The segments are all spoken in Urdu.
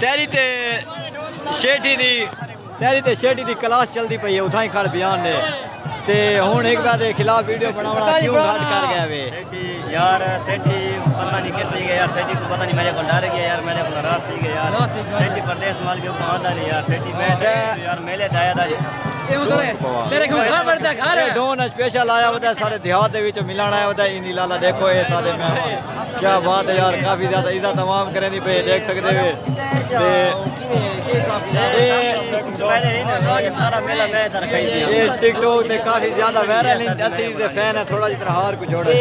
تیری تے شیٹی دی کلاس چلدی پئی ہے اتھاں ہی کھڑ بیان نے تے ہن ایک دے خلاف ویڈیو بناونا کیوں گھٹ کر گیا وے سیٹھی یار سیٹھی پتہ نہیں کتنے گئے یار سیٹھی کو پتہ نہیں میرے کو ڈر گیا یار میرے کو ناراض تھی گیا یار سیٹھی پردیس مال کے اوپر آندا نہیں یار سیٹھی میں یار میلے دایا دا ڈون اسپیشل آیا ہوتا ہے سارے دیہات دے وچ ملن آیا ہوتا ہے انہی لالا دیکھو یہ سارے مہمان کیا بات ہے یار کافی زیادہ عزت تمام کریں دی پہ دیکھ سکتے ہوئے سارا میلہ میں تر کئی دیا یہ ٹک ٹاک تے کافی زیادہ وائرل ہیں اسی دے فین ہے تھوڑا جتنا ہار کو جوڑا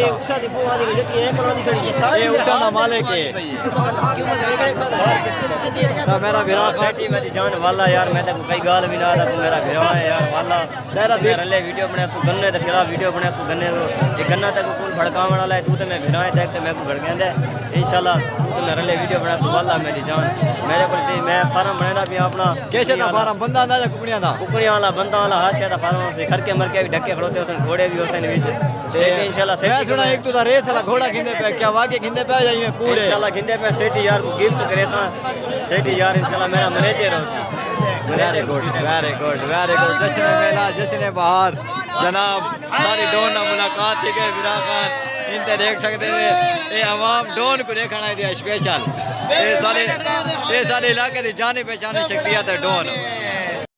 تھا یہ اٹھا دا مالک ہے میرا بھرا سیٹھی میری جان والا یار میں تے کوئی گال بھی نہ آتا تو میرا بھرا ہے یار والا میرا لے ویڈیو بنایا سو گنے تے پھر ویڈیو بنایا سو گنے یہ گنا تے کو بھڑکاون والا ہے تو تے میں بھرا ہے دیکھ تے میں کو بھڑکیندا ہے انشاءاللہ تو میرے لے ویڈیو بنا سو والا میری جان میرے کو میں فارم بنایا پیا اپنا کیسے دا فارم بندہ نہ ککڑیاں دا ککڑیاں والا بندہ والا ہاشیا دا فارم سے گھر کے مر کے بھی ڈھکے کھڑوتے ہوسن گھوڑے بھی ہوسن وچ انشاءاللہ میں سنا ایک تو دا ریس والا گھوڑا گھندے پہ کیا واقعی گھندے پہ جائیں پورے انشاءاللہ گھندے پہ سیٹھی یار کو گفٹ کرے سا سیٹھی یار انشاءاللہ میرا منیجر ہو ویری گڈ جشن میلہ جشن بہار جناب ساری ڈون نہ ملاقات تھی گئے برا خان ان تے دیکھ سکتے ہوئے یہ عوام ڈون کو دیکھنا ہے دیا اسپیشل یہ سارے علاقے دی جانے پہچانے شخصیت ہے ڈون